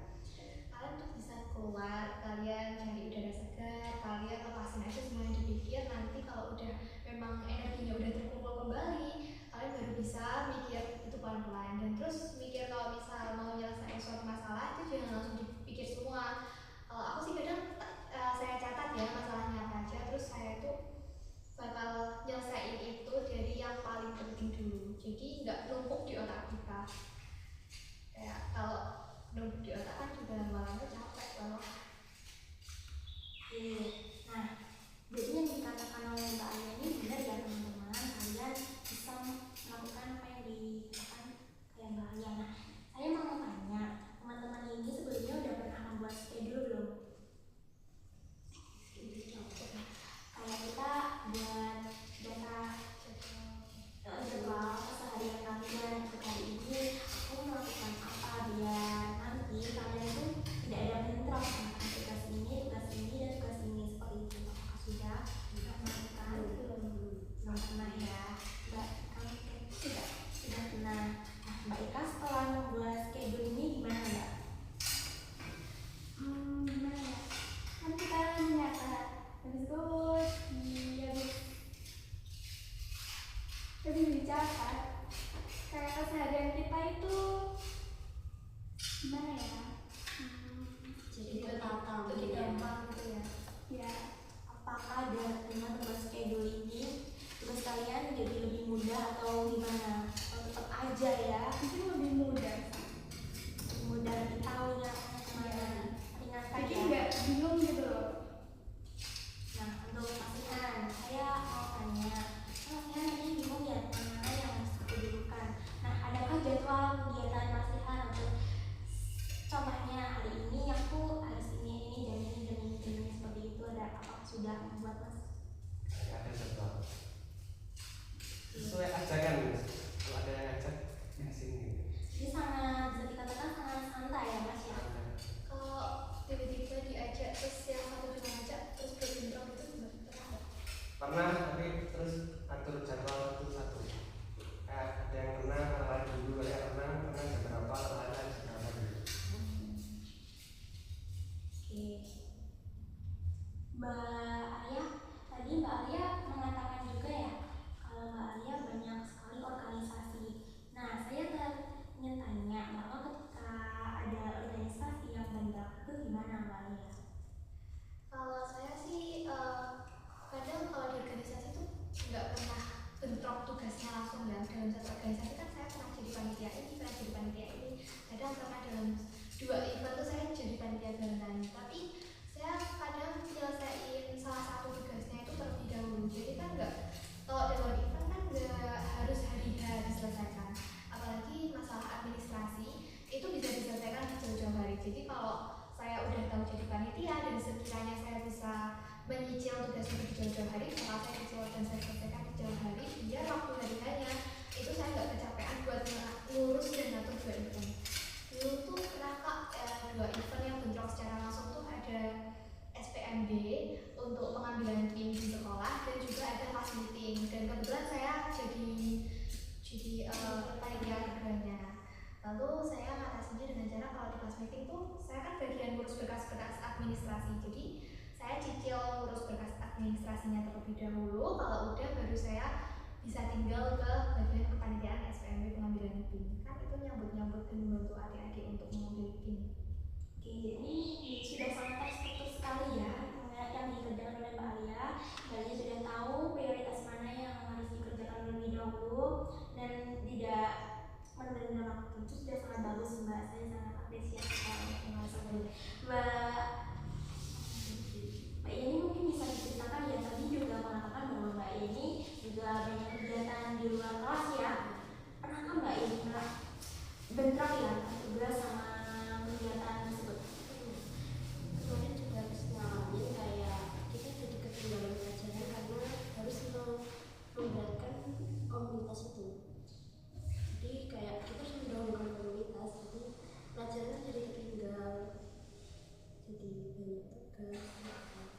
Kalian tuh bisa keluar, kalian cari udara segar, kalian lepasin aja semua yang dipikir. Nanti kalau udah memang energinya udah terkumpul kembali, kalian baru bisa mikir itu pelan-pelan. Dan terus mikir kalau misal mau nyelesain suatu masalah itu jangan langsung dipikir semua. Kalau aku sih kadang saya catat ya masalahnya apa aja, terus saya tuh bakal nyelesain itu dari yang paling penting dulu. Jadi nggak numpuk di otak kita. Kayak kalau numpuk di otak kan juga lama-lama capek loh. Oke, nah jadi yang dikatakan oleh Mbak Alia ini benar ya teman-teman. Kalian bisa melakukan apa yang dikatakan kayak Mbak Alia. Nah, saya mau tanya, teman-teman ini sebelumnya udah pernah membuat schedule belum? Kayak kita buat data jadwal keseharian kalian untuk hari ini aku melakukan apa biar nanti kalian tuh tidak ada bentrok antara tugas ini dan tugas ini seperti itu. Apakah sudah melakukan? Belum pernah ya. Mbak, kamu sudah pernah. Nah, Mbak Ika setelah membuat schedule ini gimana Mbak? Gimana ya? Kan kita mencatat, habis itu habis dicatat kayak keseharian kita itu gimana ya? Jadi tertata Lebih gitu ya. gampang gitu ya. Ya, Apakah dengan membuat schedule ini tugas kalian jadi lebih mudah atau gimana? Atau tetap aja ya? mungkin lebih mudah. Lebih mudah, lebih tahu ya kemana? Ringankan Jadi ya? nggak bingung gitu loh. Nah, untuk Mas Ihan, saya mau tanya, Mas Ihan ini bingung ya mana yang harus aku dulukan. Nah, adakah jadwal kegiatan Mas Ihan untuk contohnya hari ini aku harus ini jam ini seperti itu, ada apakah sudah membuat Mas? Ada jadwal sesuai ajakan Mas. Kalau ada yang ngajak ya sini. Jadi sangat bisa dikatakan sangat santai ya Mas ya. Kalau tiba-tiba diajak terus yang satu juga ngajak terus berbentrok itu pernah nggak? Pernah, tapi terus atur jadwal itu satu. Kayak ada yang pernah lain dulu, kayak pernah jam berapa, lain jam berapa dulu. Oke. Mbak Alia, tadi Mbak Alia mengatakan juga ya kalau Mbak Alia banyak sekali organisasi. Nah, saya ingin tanya bahwa ketika ada organisasi yang bentrok itu gimana Mbak Alia? Kalau saya sih kadang kalau di organisasi tuh nggak pernah bentrok tugasnya langsung ya. Dalam satu organisasi kan saya pernah jadi panitia ini, pernah jadi panitia ini. Kadang pernah dalam 2 event tuh saya jadi panitia gabungan. Tapi saya kadang nyelesain salah satu tugasnya itu terlebih dahulu. Jadi kan nggak, kalau dalam event kan nggak harus hari H diselesaikan. Apalagi masalah administrasi itu bisa diselesaikan di jauh-jauh hari. Jadi kalau saya udah tahu jadi panitia dan sekiranya saya bisa menyicil tugas itu di jauh-jauh hari, kalau saya kecil dan saya selesaikan di jauh hari, biar waktu hari-harinya itu saya nggak kecapean buat ngurus dan ngatur 2 event. Dulu tuh pernah Kak 2 event yang bentrok secara langsung tuh ada SPMB untuk pengambilan PIN di sekolah dan juga ada fast meeting, dan kebetulan saya jadi panitia keduanya. Lalu saya mengatasinya dengan cara kalau di fast meeting tuh saya kan bagian ngurus berkas-berkas administrasi, jadi saya cicil ngurus berkas administrasinya terlebih dahulu. Kalau udah baru saya bisa tinggal ke bagian kepanitiaan SPMB pengambilan PIN. Kan itu nyambut dan membantu adik-adik untuk mengambil PIN. Oke, jadi sudah sangat terstruktur kalian sudah tahu prioritas mana yang harus dikerjakan lebih dahulu dan tidak menunda waktu. Itu sudah sangat bagus Mbak, saya sangat apresiasi sekali terima kasih. Mbak Yeni mungkin bisa diceritakan ya, tadi juga mengatakan bahwa Mbak Yeni juga banyak kegiatan di luar kelas ya. Pernahkah Mbak Yeni bentrok ya tugas sama kegiatan tersebut? Kemarin juga harus ngalamin kayak kita jadi ketinggalan pelajaran karena harus memberatkan komunitas itu. Jadi kayak kita harus mendahulukan komunitas, jadi pelajaran jadi tertinggal, jadi banyak tugas.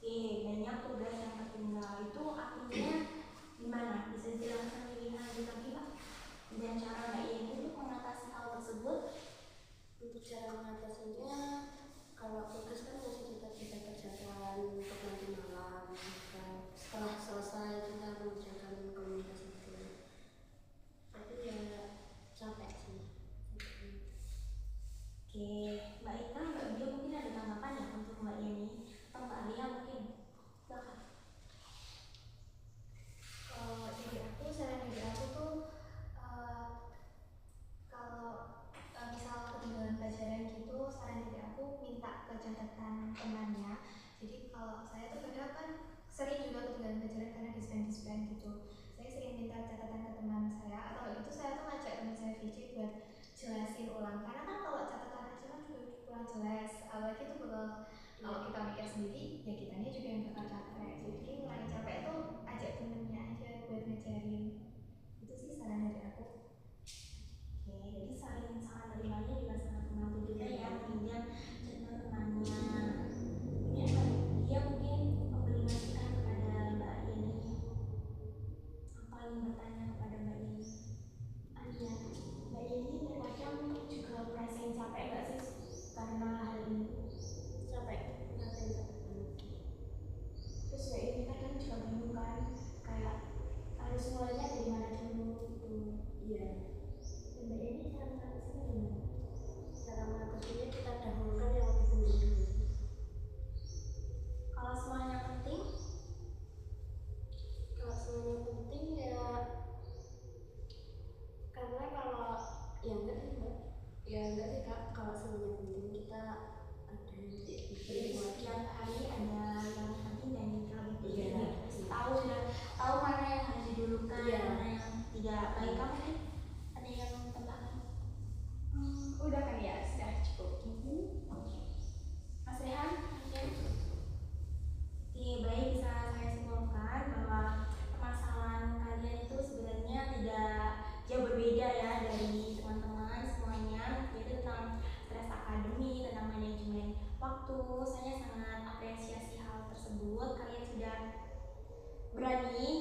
Oke, banyak tugas yang tertinggal itu artinya gimana? Bisa dijelaskan lebih lanjut lagi Pak? Dan cara Mbak Yeni untuk mengatasi hal tersebut? Untuk cara mengatasinya, kalau tugas kan masih kita kerjakan untuk nanti malam. Setelah selesai kita mengerjakan komunitas itu. Tapi ya capek sih. Oke, Mbak Ika, Mbak Bio mungkin ada tanggapan ya untuk Mbak Yeni atau Mbak Alia mungkin? Silakan. Kalau dari aku, saran dari aku tuh kalau misal ketinggalan pelajaran gitu, saran dari aku minta ke catatan temannya. Jadi kalau saya tuh kadang kan sering juga ketinggalan pelajaran karena disband gitu. Saya sering minta catatan ke teman saya, atau itu saya tuh ngajak teman saya VJ buat jelasin ulang. Karena kan kalau catatan aja kan juga kurang jelas. Apalagi tuh kalau kita mikir sendiri, ya kitanya juga yang bakal capek. Jadi ngurangin capek tuh ajak temennya aja buat ngajarin. Itu sih saran dari aku. Oke, jadi saran dari Mbak Yeni juga sangat membantu juga ya, kemudian catatan temannya. Kemudian Mbak Dia mungkin memberi masukan kepada Mbak Yeni. Apa yang bertanya kepada Mbak Yeni? Iya, Mbak Yeni terkadang juga merasain capek nggak sih karena hal ini? Capek, ngerasain capek banget. Terus Mbak Yeni kadang juga bingung kan, kayak harus mulainya dari mana dulu gitu. Iya. Dan Mbak Yeni cara mengatasinya gimana? Cara mengatasinya kita dahulukan yang lebih penting dulu. Kalau semuanya penting, Kalau semuanya penting ya, karena kalau ya enggak sih Mbak, ya enggak sih Kak, kalau semuanya penting kita ada yang jadi setiap hari ada yang penting dan yang lebih penting. Iya. Tahu mana yang harus didulukan, Iya. mana yang tidak. Baik kamu kan? Ada yang tambahkan? Udah kan ya, sudah cukup. Mas Rehan, mungkin? Oke, baik, bisa saya simpulkan bahwa permasalahan kalian itu sebenarnya tidak jauh berbeda ya dari teman-teman semuanya, yaitu tentang stres akademik, tentang manajemen waktu. Saya sangat apresiasi hal tersebut. Kalian sudah berani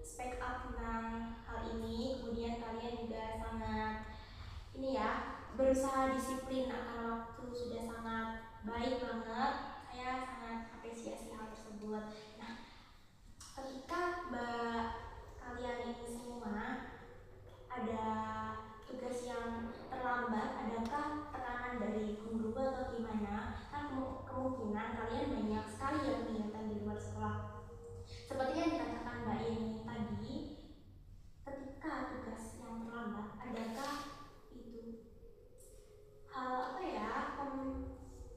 speak up tentang hal ini, kemudian kalian juga sangat ini ya, berusaha disiplin akan waktu, sudah sangat baik banget. Saya sangat apresiasi hal tersebut. Nah, ketika kalian ini semua ada tugas yang terlambat, adakah tekanan dari guru atau gimana? Kan kemungkinan kalian banyak sekali yang kegiatan di luar sekolah. Seperti yang dikatakan Mbak Yeni tadi, ketika tugas yang terlambat, adakah itu hal apa ya,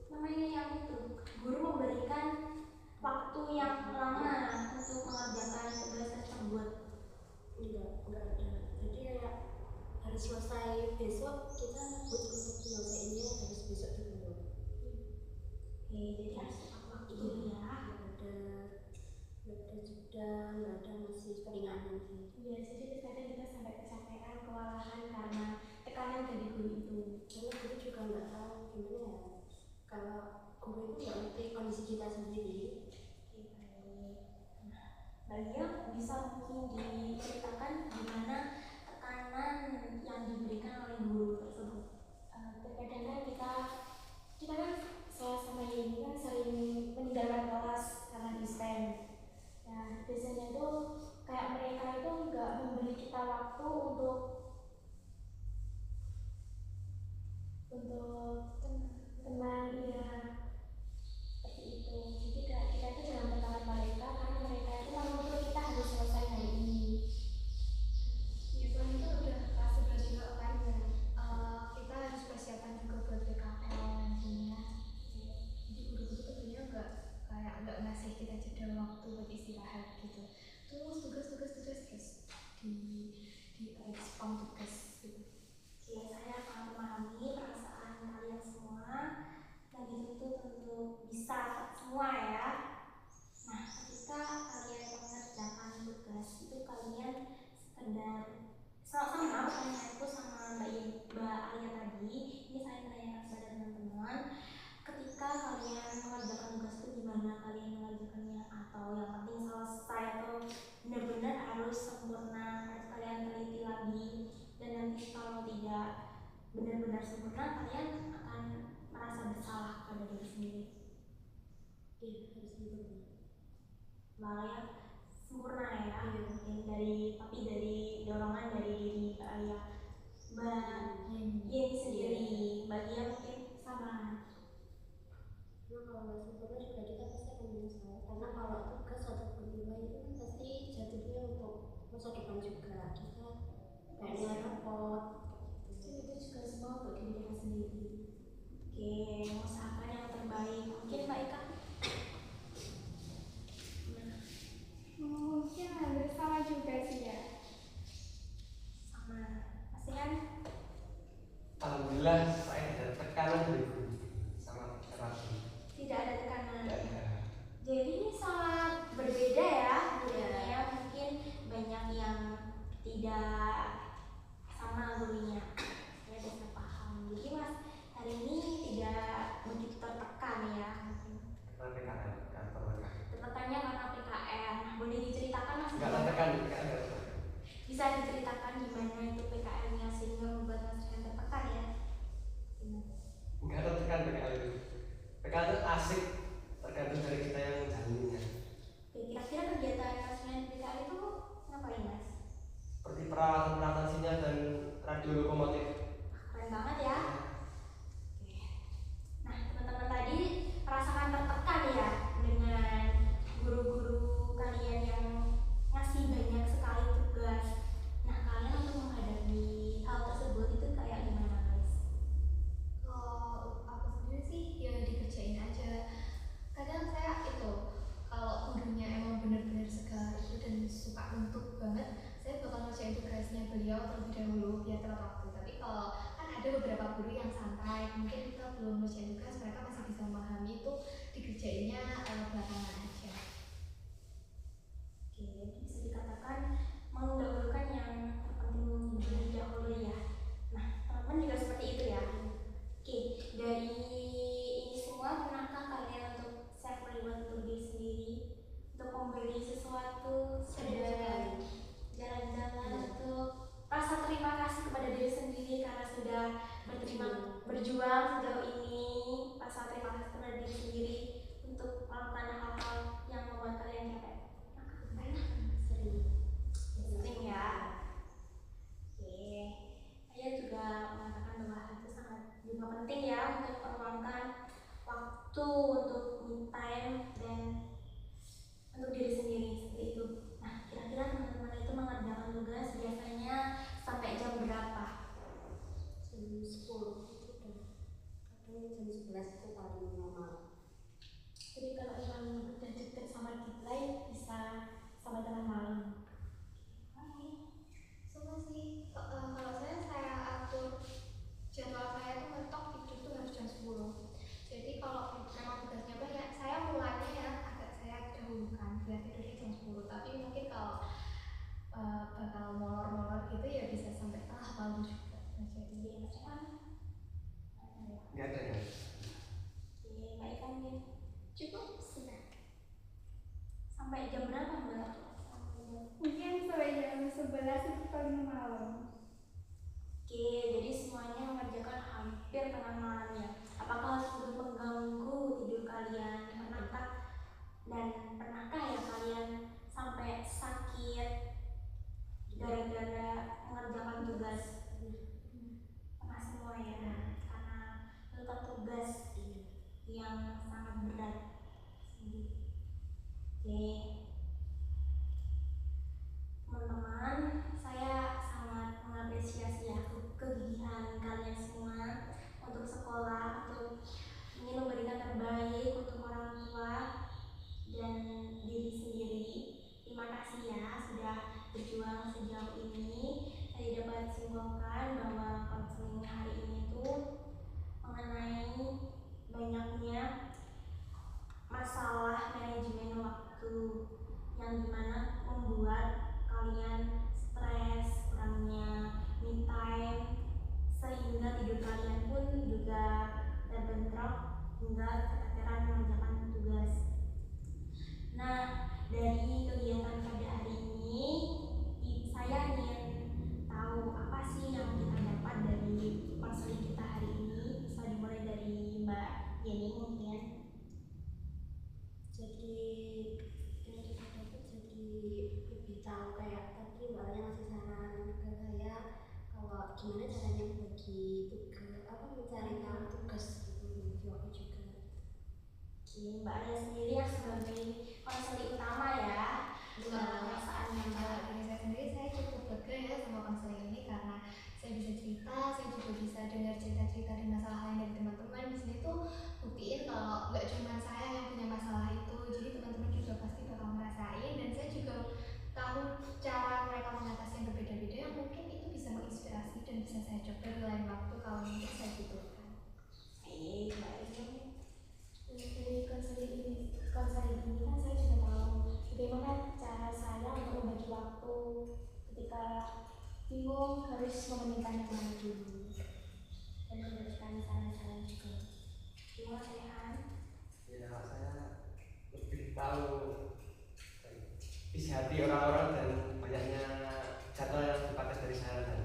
namanya yang itu, guru memberikan waktu yang lama untuk mengerjakan tugas tersebut? enggak ada. Jadi kayak harus selesai besok, kita ngebut untuk menyelesaikannya harus besok juga. Oke, jadi harus tepat waktu ya. Nggak ada jeda, nggak ada masih keringanan sih. Iya, jadi kadang kita sampai kecapean, kewalahan karena tekanan dari guru itu. Karena guru juga nggak tahu gimana ya. Kalau guru itu nggak ngerti kondisi kita sendiri. Oke, baik. Nah, Bagia bisa mungkin diceritakan gimana tekanan yang diberikan oleh guru tersebut? Terkadang kan kita kan saya sama Yeni kan sering meninggalkan kelas karena disband. Nah, biasanya itu kayak mereka itu nggak memberi kita waktu untuk tenang ya, seperti itu. Jadi kayak kita itu jangan tekanan mereka karena kasih kita jeda waktu buat istirahat gitu. Terus tugas di spam tugas gitu. Oke, saya sangat memahami perasaan kalian semua dan dituntut untuk bisa semua ya. Nah, ketika kalian mengerjakan tugas itu kalian sekedar sama pertanyaanku sama Mbak Alia tadi. Ini saya menanyakan kepada teman-teman, ketika kalian mengerjakan tugas itu gimana kalian mengerjakannya, atau yang penting selesai, atau benar-benar harus sempurna, harus kalian teliti lagi, dan nanti kalau tidak benar-benar sempurna kalian akan merasa bersalah pada diri sendiri. Iya, harus sempurna. Mbak Alia sempurna ya, mungkin dari dorongan dari diri Mbak Alia. Mbak Yeni sendiri, Mbak Dia mungkin sama. Nah, kalau nggak sempurna juga kita pasti akan menyesal, karena kalau tugas ataupun nilai itu kan pasti jatuhnya untuk masa depan juga. Kita kayaknya repot. Itu juga semua untuk diri kita sendiri. Oke, usahakan yang terbaik. Mungkin Mbak Ika. Mungkin hampir sama juga sih ya. Sama Mas Ian. Alhamdulillah saya ada tekanan dari guru sama terapi. Tidak ada tekanan. Tidak ada. Jadi ini sangat berbeda ya gurunya. Mungkin banyak yang tidak sama gurunya. Saya bisa paham. Jadi Mas hari ini tidak begitu tertekan ya. Karena PKL, kantor PKL. Tertekannya karena PKL. Nah, boleh diceritakan Mas? Enggak tertekan, PKL enggak tertekan. Bisa diceritakan gimana itu PKL-nya sehingga membuat Mas Rian tertekan ya? Enggak tertekan PKL itu. PKL itu asik, tergantung dari kita yang menjalaninya. Oke, kira-kira kegiatan Mas Rian di PKL itu ngapain Mas? Seperti perawatan sinyal dan radio lokomotif. Keren banget ya. Oke. Nah, teman-teman tadi merasakan tertekan ya dengan guru-guru kalian yang ngasih banyak sekali tugas. Nah, kalian untuk menghadapi hal tersebut itu kayak gimana guys? Kalau aku sendiri sih ya dikerjain aja. Kadang saya itu kalau gurunya emang benar-benar segala itu dan suka nuntut banget, saya bakal ngerjain tugasnya beliau terlebih dahulu biar tepat waktu. Tapi kalau kan ada beberapa guru yang santai, mungkin kita belum ngerjain tugas, mereka masih bisa memahami itu, dikerjainnya belakangan aja. Oke, jadi bisa dikatakan mendahulukan yang terpenting terlebih dahulu ya. Nah, teman-teman juga seperti itu ya. Oke, dari ini semua pernahkah kalian untuk self reward untuk diri sendiri, untuk membeli sesuatu, sekedar jalan-jalan, untuk rasa terima kasih kepada diri sendiri karena sudah berjuang sejauh ini, rasa terima kasih kepada diri sendiri untuk melakukan hal-hal yang membuat kalian capek. Sering ya. Oke, saya juga mengatakan bahwa itu sangat juga penting ya untuk meluangkan waktu untuk me time dan untuk diri sendiri seperti itu. Nah, kira-kira teman-teman itu mengerjakan tugas biasanya sampai jam berapa? Jam 10 itu udah, kadang jam 11 itu paling normal. Jadi kalau emang udah deket sama deadline bisa sampai tengah malam. Sama sih, kalau saya atur jadwal saya tuh mentok tidur tuh harus jam 10. Jadi kalau memang tugasnya banyak, saya mulainya ya agak saya dahulukan biar tidurnya jam 10. Tapi mungkin kalau bakal molor-molor gitu ya bisa sampai tengah malam juga. Jadi Macam Enggak ada ya. Oke, Mbak Ikan ya. Cukup sudah. Sampai jam berapa Mbak? Mungkin sampai jam 11 itu paling malam. Oke, jadi semuanya mengerjakan hampir tengah malam ya. Apakah sudah mengganggu tidur kalian? Pernahkah ya kalian sampai sakit gara-gara mengerjakan tugas? Pernah semua ya, karena menentukan tugas yang sangat berat. Oke, teman-teman, saya sangat mengapresiasi ya kegigihan kalian semua untuk sekolah, untuk ingin memberikan terbaik untuk orang tua dan yang dimana membuat kalian stres, kurangnya me time, sehingga tidur kalian pun juga terbentrok hingga keteteran mengerjakan tugas. Nah, dari kegiatan pada hari ini, saya ingin tahu apa sih yang kita dapat dari konseling kita hari ini. Bisa dimulai dari Mbak Yeni mungkin. Jadi yang kita dapat jadi lebih tahu kayak tadi Mbak Alia ngasih saran ke saya kalau gimana caranya membagi tugas mencari tahu tugas gitu waktu juga. Oke, Mbak Alia sendiri yang sebagai konseling utama ya, perasaannya Mbak. Dari saya sendiri, saya cukup lega ya sama konseling ini karena saya bisa cerita, saya juga bisa dengar cerita-cerita dan masalah lain dari teman-teman. Di sini tuh buktiin kalau nggak cuma saya yang punya masalah itu, jadi teman-teman juga pasti bakal ngerasain, dan saya juga tahu cara mereka mengatasi yang berbeda-beda yang mungkin itu bisa menginspirasi dan bisa saya coba di lain waktu kalau mungkin saya butuhkan. Baik, Mbak Yeni. Dari konseling ini kan saya juga tahu bagaimana cara saya untuk membagi waktu ketika bingung harus mementingkan yang mana dulu, dan memberikan saran-saran juga. Terima kasih Han. Ya, saya lebih tahu isi hati orang-orang dan banyaknya jadwal yang dipakai dari saya dan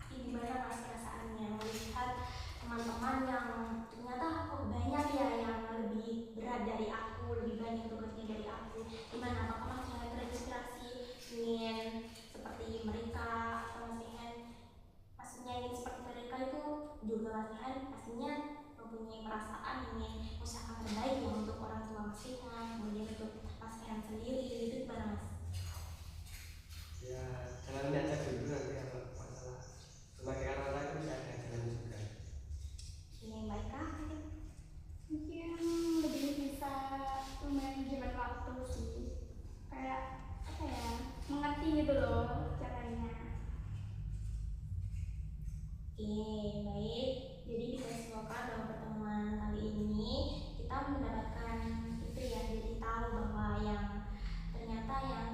Ini gimana Mas perasaannya melihat teman-teman yang ternyata banyak ya yang lebih berat dari aku, lebih banyak tugasnya dari aku. Gimana, apakah Mas mulai terinspirasi ingin seperti mereka, atau Mas Ihan maksudnya ingin seperti mereka itu juga Mas Ihan pastinya mempunyai perasaan ingin usaha terbaik ya untuk orang tua Mas Ihan, kemudian untuk Mas Ihan sendiri, itu gimana Mas? ya jalan aja dulu nanti kalau masalah sebagai orang lain bisa ada jalan juga. Yang baik kah? Mungkin lebih bisa manajemen waktu sih, kayak apa ya, mengerti gitu loh caranya. Oke, baik. Jadi bisa disimpulkan dalam pertemuan kali ini kita mendapatkan itu ya, jadi tahu bahwa yang ternyata yang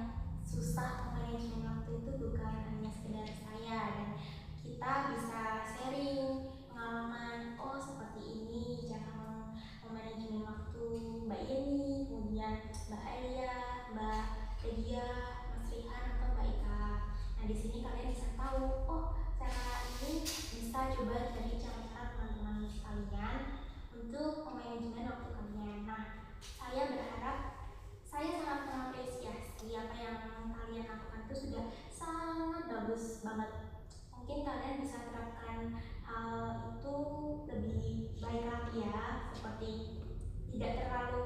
susah manajemen waktu itu bukan hanya sekedar saya, dan kita bisa sharing pengalaman. Oh seperti ini cara memanajemen waktu Mbak Yeni, kemudian Mbak Alia, Mbak Lydia, Mas Rihan atau Mbak Ika. Nah di sini kalian bisa tahu, oh cara ini bisa coba dari cara-cara teman-teman sekalian untuk memanajemen waktu kalian. Nah saya berharap, saya sangat mengapresiasi apa yang kalian lakukan itu sudah sangat bagus banget. Mungkin kalian bisa terapkan hal itu lebih baik lagi ya, seperti tidak terlalu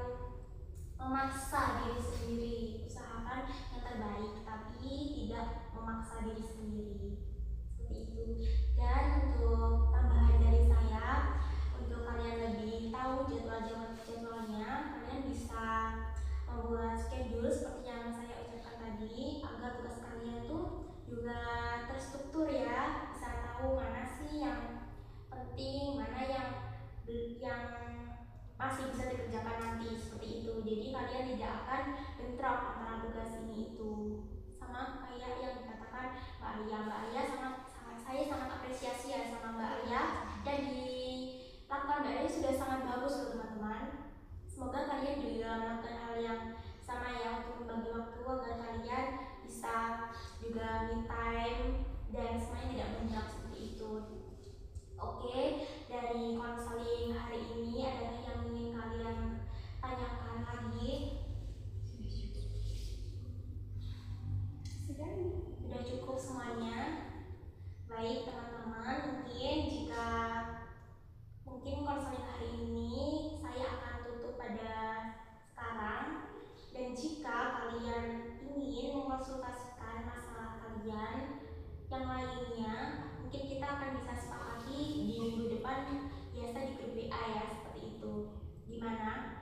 memaksa diri sendiri, usahakan yang terbaik tapi tidak memaksa diri sendiri, seperti itu. Dan untuk tambahan dari saya, untuk kalian lebih tahu jadwalnya, kalian bisa membuat schedule seperti yang saya ucapkan tadi, agar tugas kalian tuh juga terstruktur ya, bisa tahu mana sih yang penting, mana yang masih bisa dikerjakan nanti, seperti itu. Jadi kalian tidak akan bentrok antara tugas ini itu. Sama kayak yang dikatakan Mbak Alia saya sangat apresiasi ya sama Mbak Alia, dan dilakukan Mbak Alia sudah sangat bagus loh teman-teman. Semoga kalian juga melakukan hal yang sama ya, untuk membagi waktu agar kalian bisa juga me time dan semuanya tidak bentrok seperti itu. Oke, dari konseling hari ini adakah yang ingin kalian tanyakan lagi? Sudah cukup semuanya. Baik teman-teman, mungkin konseling hari ini saya akan tutup pada sekarang. Dan jika kalian ingin mengkonsultasikan masalah kalian yang lainnya, mungkin kita akan bisa sepakati di minggu depan, biasa di grup WA ya, seperti itu. Gimana?